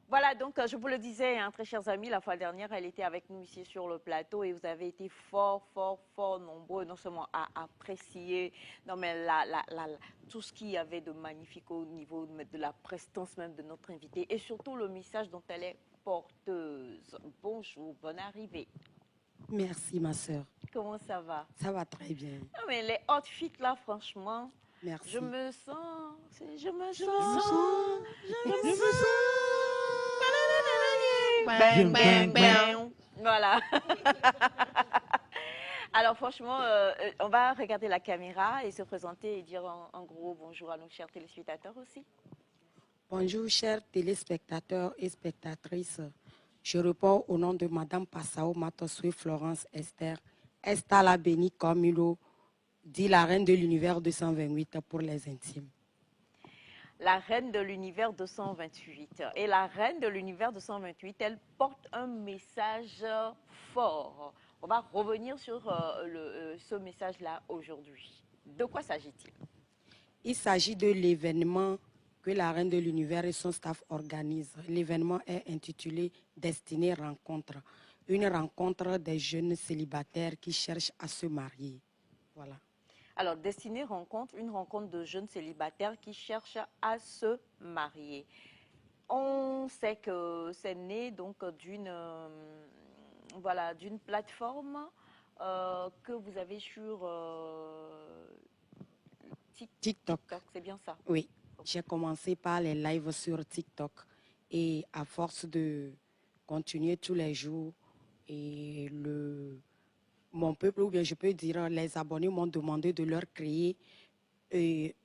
Voilà, donc je vous le disais, hein, très chers amis, la fois dernière, elle était avec nous ici sur le plateau et vous avez été fort, fort, fort nombreux, non seulement à apprécier non, mais tout ce qu'il y avait de magnifique au niveau de la prestance même de notre invitée et surtout le message dont elle est porteuse. Bonjour, bonne arrivée. Merci, ma sœur. Comment ça va? Ça va très bien. Non, mais les outfits là, franchement, Merci. je me sens, je me Je sens, me sens. Bang, bang, bang. Voilà. Alors franchement, on va regarder la caméra et se présenter et dire en gros bonjour à nos chers téléspectateurs aussi. Bonjour, chers téléspectateurs et spectatrices. Je réponds au nom de Madame Passao Matosui Florence Esther, Estala Béni Comulo, dit la reine de l'univers 228 pour les intimes. La reine de l'univers 228. Et la reine de l'univers 228, elle porte un message fort. On va revenir sur ce message-là aujourd'hui. De quoi s'agit-il? Il s'agit de l'événement que la reine de l'univers et son staff organisent. L'événement est intitulé Destinée Rencontre, une rencontre des jeunes célibataires qui cherchent à se marier. Voilà. Alors, Destinée Rencontre, une rencontre de jeunes célibataires qui cherchent à se marier. On sait que c'est né donc d'une voilà, d'une plateforme que vous avez sur TikTok. C'est bien ça? Oui, j'ai commencé par les lives sur TikTok et à force de continuer tous les jours et mon peuple, ou bien je peux dire les abonnés m'ont demandé de leur créer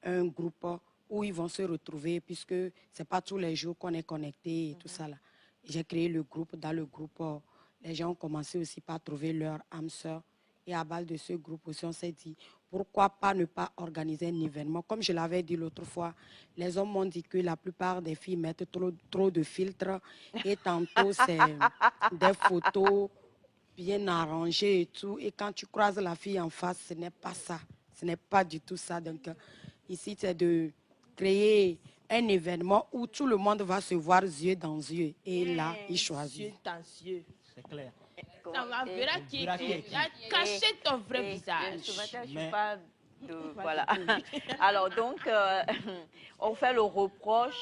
un groupe où ils vont se retrouver puisque ce n'est pas tous les jours qu'on est connecté et tout ça là. J'ai créé le groupe. Dans le groupe, les gens ont commencé aussi par trouver leur âme sœur. Et à base de ce groupe aussi, on s'est dit, pourquoi pas ne pas organiser un événement? Comme je l'avais dit l'autre fois, les hommes m'ont dit que la plupart des filles mettent trop de filtres et tantôt c'est des photos bien arrangées et tout. Et quand tu croises la fille en face, ce n'est pas ça. Ce n'est pas du tout ça. Donc ici, c'est de créer un événement où tout le monde va se voir yeux dans yeux. Et là, ils choisissent. Yeux dans yeux, c'est clair. Ça va verra qui est qui. Cacher ton vrai visage. Ce matin, je suis pas de... Voilà. Alors donc, on fait le reproche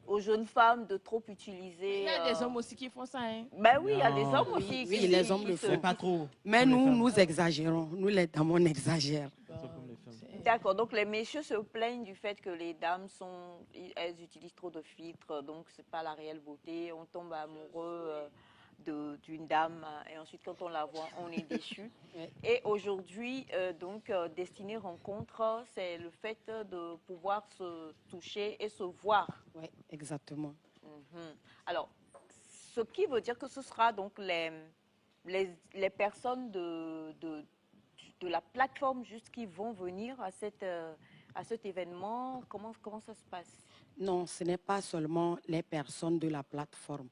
aux jeunes femmes de trop utiliser... Il y a des hommes aussi qui font ça, hein? Ben oui, il y a des hommes aussi. Oui, les hommes le font. Pas trop. Mais nous exagérons. Nous, les dames, on exagère. D'accord, donc les messieurs se plaignent du fait que les dames elles utilisent trop de filtres, donc c'est pas la réelle beauté. On tombe amoureux d'une dame et ensuite quand on la voit, on est déçu. Et aujourd'hui, Destinée Rencontre, c'est le fait de pouvoir se toucher et se voir. Oui, exactement. Alors, ce qui veut dire que ce sera donc les personnes de la plateforme juste qui vont venir à cet événement. Comment ça se passe? Non, ce n'est pas seulement les personnes de la plateforme.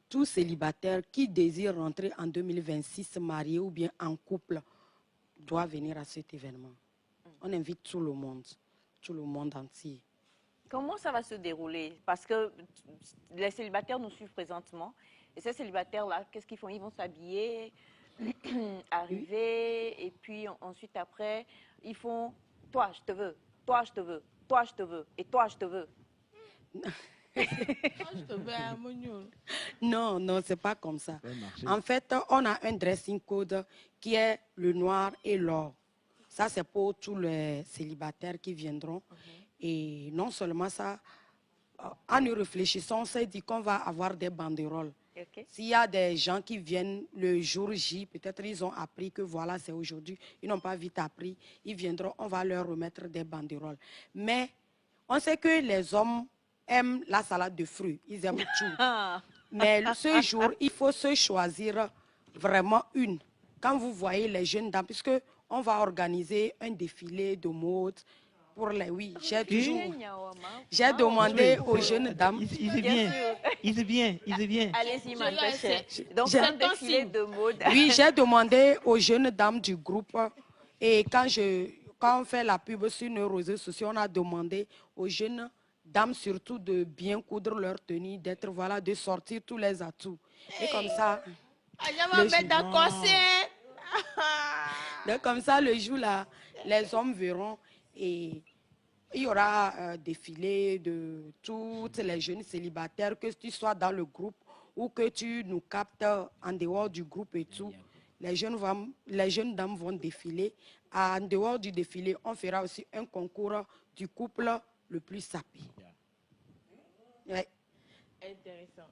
Tout célibataire qui désire rentrer en 2026 marié ou bien en couple doit venir à cet événement. On invite tout le monde entier. Comment ça va se dérouler? Parce que les célibataires nous suivent présentement. Et ces célibataires-là, qu'est-ce qu'ils font? Ils vont s'habiller, arriver, et puis ensuite après, ils font « toi, je te veux, toi, je te veux, toi, je te veux, et toi, je te veux ». Non, non, c'est pas comme ça. En fait, on a un dressing code qui est le noir et l'or. Ça, c'est pour tous les célibataires qui viendront. Et non seulement ça, en y réfléchissant, on s'est dit qu'on va avoir des banderoles. Okay. S'il y a des gens qui viennent le jour J, peut-être ils ont appris que voilà, c'est aujourd'hui, ils n'ont pas vite appris, ils viendront, on va leur remettre des banderoles. Mais on sait que les hommes aiment la salade de fruits, ils aiment tout. Mais ce jour, il faut se choisir vraiment une. Quand vous voyez les jeunes dames, puisque on va organiser un défilé de mode pour les... Oui, j'ai demandé aux jeunes dames... Il est bien. Allez-y, ma chère. Donc, c'est un défilé de mode. Oui, j'ai demandé aux jeunes dames du groupe, et quand on fait la pub sur nos réseaux sociaux, on a demandé aux jeunes dames surtout de bien coudre leur tenue, d'être, voilà, de sortir tous les atouts. Et comme ça, donc comme ça, le jour là, les hommes verront et il y aura défilé de toutes les jeunes célibataires, que tu sois dans le groupe ou que tu nous captes en dehors du groupe et tout. Les jeunes dames vont défiler. En dehors du défilé, on fera aussi un concours du couple le plus sapé. Ouais. Intéressant.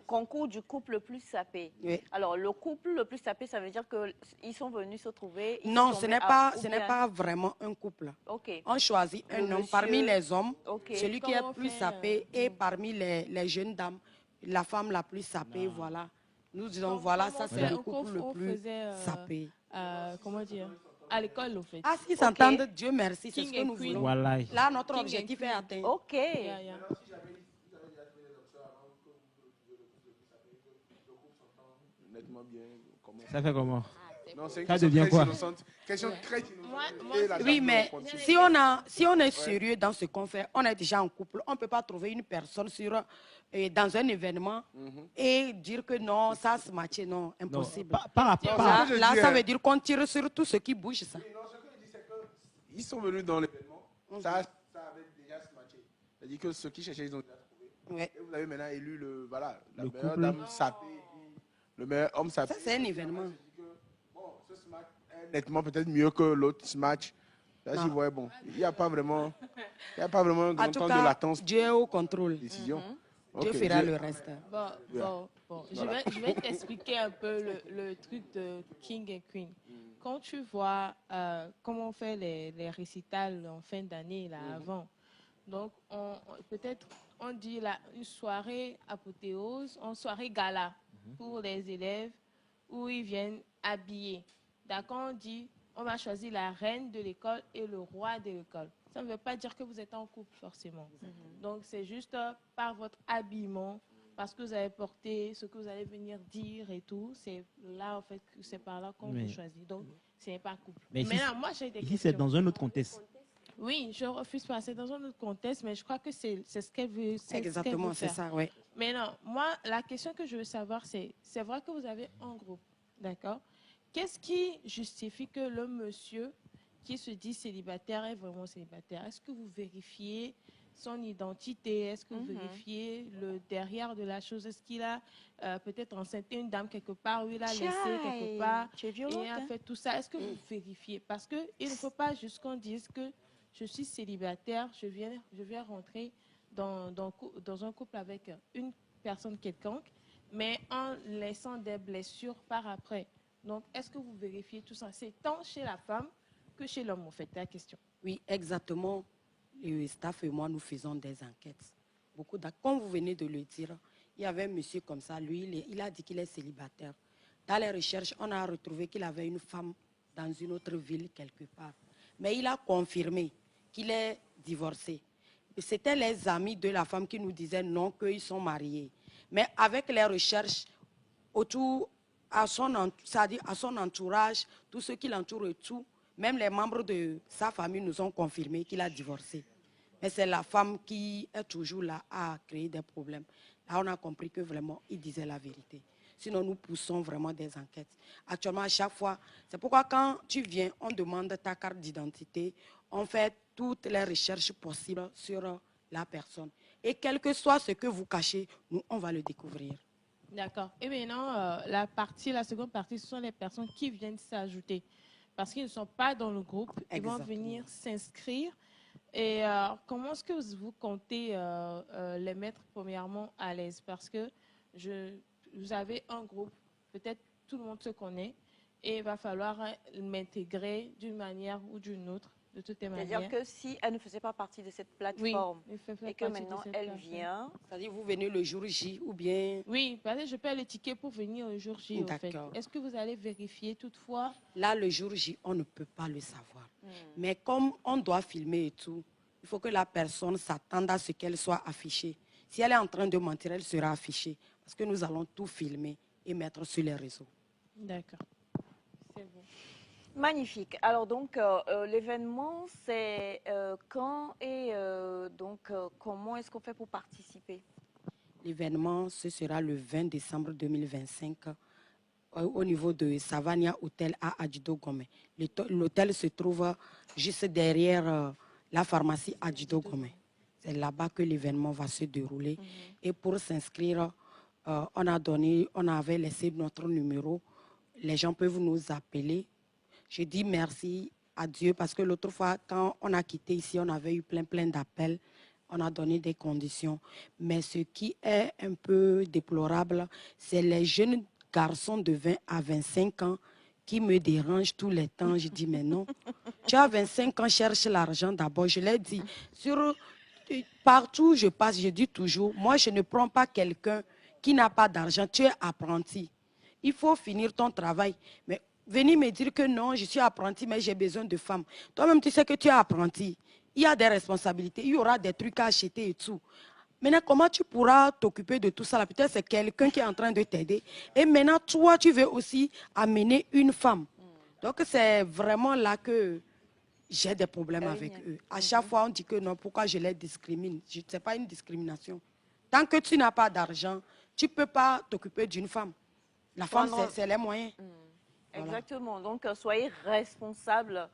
Concours du couple le plus sapé. Oui. Alors, le couple le plus sapé, ça veut dire qu'ils sont venus se trouver. Non, ce n'est pas vraiment un couple. Okay. On choisit un homme parmi les hommes, celui qui est plus sapé, et parmi les jeunes dames, la femme la plus sapée, voilà. Nous disons, voilà, ça c'est le couple le plus sapé. Comment dire? À l'école, au fait. Ah, s'ils s'entendent, Dieu merci, c'est ce que nous voulons. Voilà. Là, notre objectif est atteint. Ok. Ça fait comment? Non, c'est une Ça question devient très quoi? innocente. Question très innocente. Et la Oui, dame mais continue. si on est sérieux dans ce qu'on fait, on est déjà en couple, on ne peut pas trouver une personne dans un événement et dire que non, ça se matche, non, impossible. Par rapport à- Là, ça veut dire qu'on tire sur tout ce qui bouge, ça. Non, ce que je dis, c'est qu'ils sont venus dans l'événement, ça avait déjà se matché. C'est-à-dire que ceux qui cherchaient, ils ont déjà trouvé. Ouais. Et vous avez maintenant élu la Le meilleure couple. dame sapée, le meilleur homme sapé. Ça, c'est un événement. Bon, ce match est nettement peut-être mieux que l'autre match. Là, j'y vois, bon, il n'y a pas vraiment un En grand tout temps de cas, latence Dieu est au contrôle. de décision. Dieu Ok, fera le reste. Bon. Je vais t'expliquer un peu le truc de King et Queen. Quand tu vois comment on fait les récitals en fin d'année, là, avant, donc peut-être on dit là, une soirée apothéose, une soirée gala pour les élèves où ils viennent habillés. D'accord, on dit on va choisir la reine de l'école et le roi de l'école. Ça ne veut pas dire que vous êtes en couple forcément. Donc c'est juste par votre habillement, parce que vous avez porté ce que vous allez venir dire et tout. C'est là en fait, c'est par là qu'on vous choisit. Donc ce n'est pas un couple. Mais ici, maintenant, moi j'ai des ici questions. c'est dans un autre contexte. Oui, je refuse pas. C'est dans un autre contexte, mais je crois que c'est ce qu'elle veut. Exactement, c'est ça, oui. Mais non, moi, la question que je veux savoir, c'est vrai que vous avez un groupe, d'accord? Qu'est-ce qui justifie que le monsieur qui se dit célibataire est vraiment célibataire? Est-ce que vous vérifiez son identité? Est-ce que vous vérifiez le derrière de la chose? Est-ce qu'il a peut-être enceinté une dame quelque part, ou il a laissé quelque part et a fait tout ça? Est-ce que vous vérifiez? Parce qu'il ne faut pas juste qu'on dise que je suis célibataire, je viens rentrer dans un couple avec une personne quelconque, mais en laissant des blessures par après. Donc, est-ce que vous vérifiez tout ça? C'est tant chez la femme que chez l'homme, en fait, la question. Oui, exactement. Le staff et moi, nous faisons des enquêtes. Comme vous venez de le dire, il y avait un monsieur comme ça, lui, il a dit qu'il est célibataire. Dans les recherches, on a retrouvé qu'il avait une femme dans une autre ville quelque part. Mais il a confirmé qu'il est divorcé. C'était les amis de la femme qui nous disaient non, qu'ils sont mariés. Mais avec les recherches autour, à son entourage, tous ceux qui l'entourent et tout, même les membres de sa famille nous ont confirmé qu'il a divorcé. Mais c'est la femme qui est toujours là à créer des problèmes. Là, on a compris que vraiment, il disait la vérité. Sinon, nous poussons vraiment des enquêtes. Actuellement, à chaque fois, c'est pourquoi quand tu viens, on demande ta carte d'identité, on fait toutes les recherches possibles sur la personne. Et quel que soit ce que vous cachez, nous, on va le découvrir. D'accord. Et maintenant, la seconde partie, ce sont les personnes qui viennent s'ajouter. Parce qu'ils ne sont pas dans le groupe, ils vont venir s'inscrire. Et comment est-ce que vous comptez les mettre premièrement à l'aise? Parce que vous avez un groupe, peut-être tout le monde se connaît, et il va falloir m'intégrer d'une manière ou d'une autre, de toutes les manières. C'est-à-dire que si elle ne faisait pas partie de cette plateforme, et que maintenant elle vient... C'est-à-dire vous venez le jour J ou bien... Oui, parce que je paie le ticket pour venir le jour J, en fait. Est-ce que vous allez vérifier toutefois? Là, le jour J, on ne peut pas le savoir. Mais comme on doit filmer et tout, il faut que la personne s'attende à ce qu'elle soit affichée. Si elle est en train de mentir, elle sera affichée. Parce que nous allons tout filmer et mettre sur les réseaux. D'accord. C'est bon. Magnifique. Alors donc, l'événement, c'est quand et comment est-ce qu'on fait pour participer? L'événement, ce sera le 20 décembre 2025 au niveau de Savania Hotel à Adjudo Gomé. L'hôtel se trouve juste derrière la pharmacie Adjudo Gomé. C'est là-bas que l'événement va se dérouler. Et pour s'inscrire, on avait laissé notre numéro. Les gens peuvent nous appeler. Je dis merci à Dieu parce que l'autre fois, quand on a quitté ici, on avait eu plein d'appels. On a donné des conditions. Mais ce qui est un peu déplorable, c'est les jeunes garçons de 20 à 25 ans qui me dérangent tous les temps. Je dis, mais non. Tu as 25 ans, cherche l'argent d'abord. Je l'ai dit. Partout où je passe, je dis toujours, moi, je ne prends pas quelqu'un qui n'a pas d'argent. Tu es apprenti. Il faut finir ton travail. Mais venir me dire que non, je suis apprenti, mais j'ai besoin de femmes. Toi-même, tu sais que tu es apprenti. Il y a des responsabilités. Il y aura des trucs à acheter et tout. Maintenant, comment tu pourras t'occuper de tout ça? Peut-être c'est quelqu'un qui est en train de t'aider. Et maintenant, toi, tu veux aussi amener une femme. Donc, c'est vraiment là que j'ai des problèmes avec eux. À chaque fois, on dit que non, pourquoi je les discrimine? Ce n'est pas une discrimination. Tant que tu n'as pas d'argent, tu ne peux pas t'occuper d'une femme. La femme, c'est les moyens. Voilà. Exactement. Donc, soyez responsables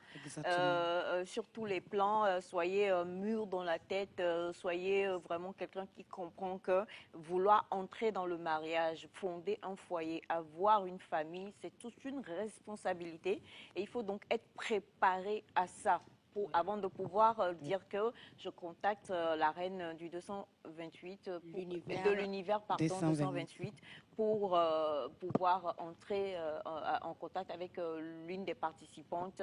sur tous les plans. Soyez mûrs dans la tête. Soyez vraiment quelqu'un qui comprend que vouloir entrer dans le mariage, fonder un foyer, avoir une famille, c'est toute une responsabilité. Et il faut donc être préparé à ça. Avant de pouvoir dire que je contacte la reine du 228, de l'univers 228, pour pouvoir entrer en contact avec l'une des participantes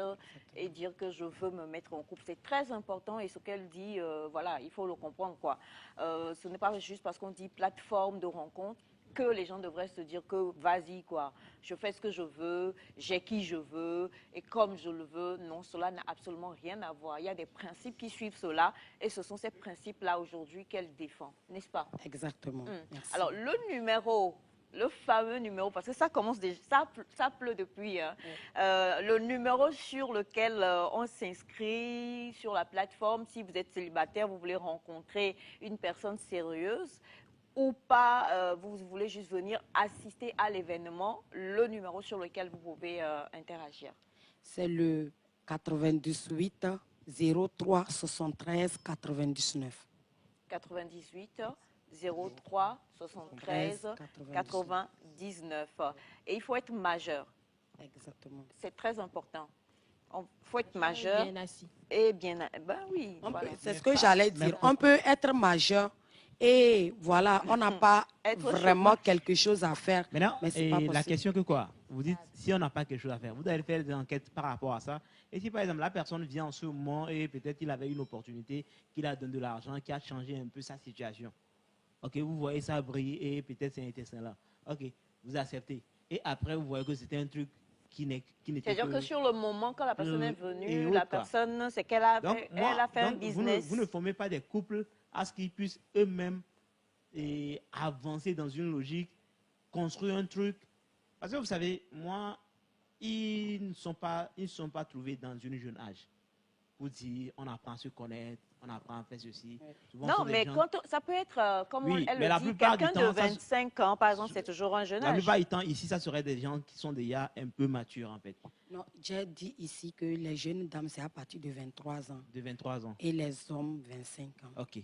et dire que je veux me mettre en couple. C'est très important et ce qu'elle dit, voilà, il faut le comprendre, quoi. Ce n'est pas juste parce qu'on dit plateforme de rencontre que les gens devraient se dire que vas-y, quoi, je fais ce que je veux, j'ai qui je veux et comme je le veux. Non, cela n'a absolument rien à voir. Il y a des principes qui suivent cela et ce sont ces principes-là aujourd'hui qu'elle défend, n'est-ce pas? Exactement. Alors, le numéro, le fameux numéro, parce que ça commence déjà, ça pleut depuis, hein. Le numéro sur lequel on s'inscrit sur la plateforme, si vous êtes célibataire, vous voulez rencontrer une personne sérieuse, ou pas, vous voulez juste venir assister à l'événement, le numéro sur lequel vous pouvez interagir. C'est le 98 03 73 99. 98 03 73 99. Et il faut être majeur. Exactement. C'est très important. Il faut être majeur. Bien assis. Et bien, ben oui. Voilà. C'est ce que j'allais dire. On peut être majeur. Et voilà, on n'a pas vraiment quelque chose à faire. Maintenant, mais c'est pas possible. La question que quoi? Vous dites, si on n'a pas quelque chose à faire, vous allez faire des enquêtes par rapport à ça. Et si par exemple, la personne vient en ce moment et peut-être qu'il avait une opportunité, qu'il a donné de l'argent, qui a changé un peu sa situation. Ok, vous voyez ça briller et peut-être c'est intéressant là. Ok, vous acceptez. Et après, vous voyez que c'était un truc qui n'était c'est-à-dire que sur le moment, quand la personne est venue, la personne, c'est qu'elle a, elle a fait un business. Vous ne formez pas des couples à ce qu'ils puissent eux-mêmes avancer dans une logique, construire un truc. Parce que vous savez, moi, ils ne sont pas trouvés dans un jeune âge. Pour dire, on apprend à se connaître, on apprend à faire ceci. Souvent, non, mais ça peut être, comme elle le dit, quelqu'un de 25 ans, par exemple, c'est toujours un jeune âge. La plupart du temps, ici, ça serait des gens qui sont déjà un peu matures, en fait. Non, j'ai dit ici que les jeunes dames, c'est à partir de 23 ans. De 23 ans. Et les hommes, 25 ans. OK.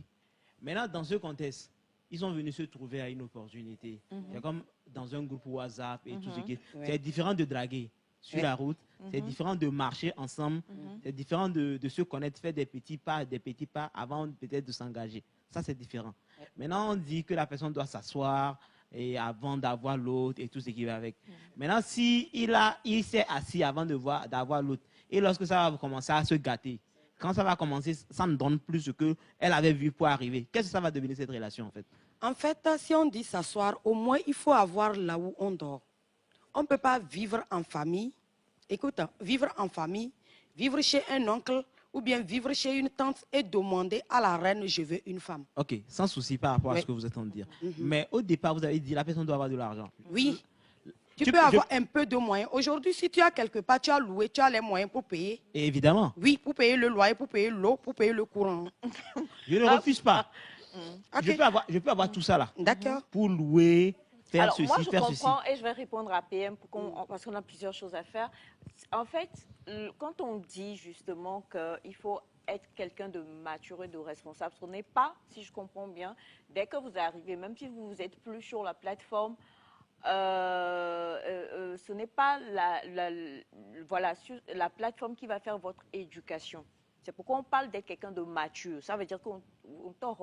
Maintenant, dans ce contexte, ils sont venus se trouver à une opportunité. C'est comme dans un groupe WhatsApp et tout ce qui est. C'est différent de draguer sur la route. C'est différent de marcher ensemble. C'est différent de se connaître, faire des petits pas avant peut-être de s'engager. Ça, c'est différent. Maintenant, on dit que la personne doit s'asseoir et avant d'avoir l'autre et tout ce qui va avec. Maintenant, si il s'est assis avant d'avoir l'autre et lorsque ça va commencer à se gâter, quand ça va commencer, ça ne donne plus ce qu'elle avait vu pour arriver. Qu'est-ce que ça va devenir cette relation en fait? En fait, si on dit s'asseoir, au moins il faut avoir là où on dort. On ne peut pas vivre en famille. Écoute, vivre en famille, vivre chez un oncle ou bien vivre chez une tante et demander à la reine, je veux une femme. Ok, sans souci par rapport à ce que vous êtes en train de dire. Mais au départ, vous avez dit la personne doit avoir de l'argent. Oui. Tu peux avoir un peu de moyens. Aujourd'hui, si tu as quelque part, tu as loué, tu as les moyens pour payer. Évidemment. Oui, pour payer le loyer, pour payer l'eau, pour payer le courant. Je ne refuse pas. Okay. Je peux avoir tout ça là. D'accord. Pour louer, faire Alors, ceci, moi, je faire ceci. comprends et je vais répondre à PM parce qu'on a plusieurs choses à faire. En fait, quand on dit justement qu'il faut être quelqu'un de mature et de responsable, ce n'est pas, si je comprends bien, dès que vous arrivez, même si vous n'êtes plus sur la plateforme, ce n'est pas la plateforme qui va faire votre éducation. C'est pourquoi on parle d'être quelqu'un de mature. Ça veut dire qu'on t'en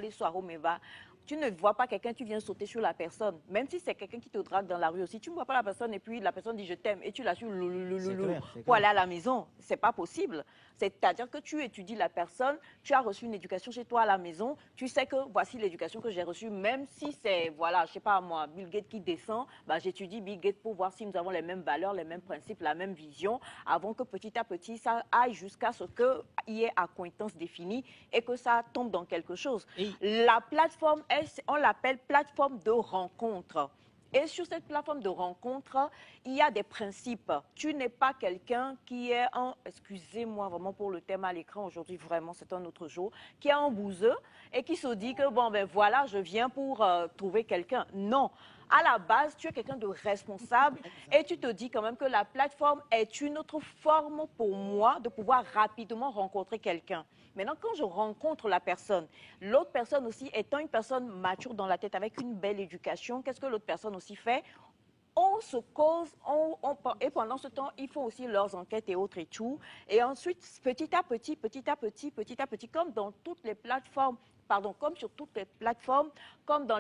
les soirs, mais va. Tu ne vois pas quelqu'un, tu viens sauter sur la personne. Même si c'est quelqu'un qui te drague dans la rue aussi, tu ne vois pas la personne et puis la personne dit je t'aime et tu la suis pour aller à la maison. C'est pas possible. C'est-à-dire que tu étudies la personne, tu as reçu une éducation chez toi à la maison, tu sais que voici l'éducation que j'ai reçue, même si c'est, voilà, je sais pas moi, Bill Gates qui descend, bah, j'étudie Bill Gates pour voir si nous avons les mêmes valeurs, les mêmes principes, la même vision, avant que petit à petit ça aille jusqu'à ce qu'il y ait acquaintance définie et que ça tombe dans quelque chose. La plateforme, on l'appelle plateforme de rencontre. Et sur cette plateforme de rencontre, il y a des principes. Tu n'es pas quelqu'un qui est un, excusez-moi vraiment pour le thème à l'écran aujourd'hui, vraiment c'est un autre jour, qui est un bouseux et qui se dit que bon ben voilà, je viens pour trouver quelqu'un. Non. À la base, tu es quelqu'un de responsable et tu te dis quand même que la plateforme est une autre forme pour moi de pouvoir rapidement rencontrer quelqu'un. Maintenant, quand je rencontre la personne, l'autre personne aussi étant une personne mature dans la tête avec une belle éducation, qu'est-ce que l'autre personne aussi fait? On se cause, et pendant ce temps, ils font aussi leurs enquêtes et autres et tout. Et ensuite, petit à petit, comme dans toutes les plateformes, pardon, comme sur toutes les plateformes, comme dans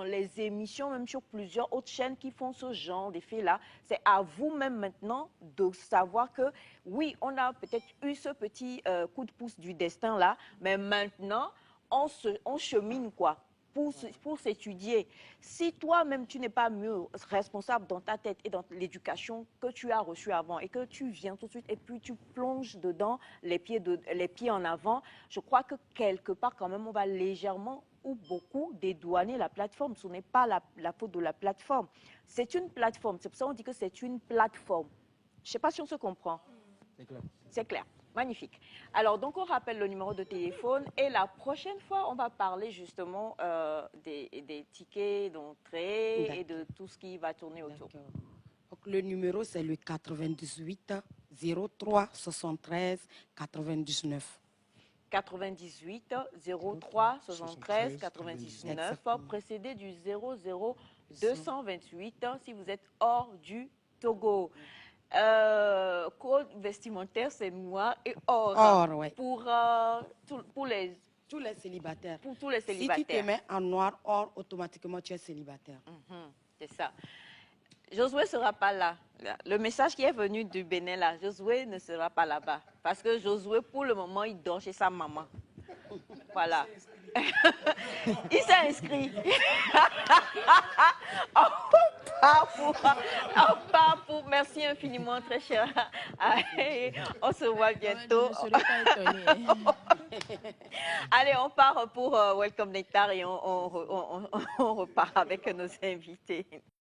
les émissions, même sur plusieurs autres chaînes qui font ce genre d'effet-là, c'est à vous-même maintenant de savoir que, oui, on a peut-être eu ce petit coup de pouce du destin-là, mais maintenant, on chemine quoi pour s'étudier. Si toi-même, tu n'es pas mieux responsable dans ta tête et dans l'éducation que tu as reçue avant et que tu viens tout de suite et puis tu plonges dedans les pieds en avant, je crois que quelque part, quand même, on va légèrement ou beaucoup dédouaner la plateforme. Ce n'est pas la faute de la plateforme. C'est une plateforme. C'est pour ça qu'on dit que c'est une plateforme. Je ne sais pas si on se comprend. C'est clair. C'est clair. Magnifique. Alors, donc, on rappelle le numéro de téléphone et la prochaine fois, on va parler justement des tickets d'entrée et de tout ce qui va tourner autour. Donc, le numéro, c'est le 98 03 73 99. 98 03 73 99, précédé du 00 228 si vous êtes hors du Togo. Code vestimentaire, c'est noir et or. Or, ouais. Pour tous les célibataires. Pour tous les célibataires. Si tu te mets en noir, or, automatiquement, tu es célibataire. C'est ça. Josué ne sera pas là. Le message qui est venu du Bénin, là, Josué ne sera pas là-bas. Parce que Josué, pour le moment, il dort chez sa maman. Voilà. Il s'est inscrit. Merci infiniment, très cher. On se voit bientôt. Je ne serai pas étonnée. Allez, on part pour Welcome Nectar et on repart avec nos invités.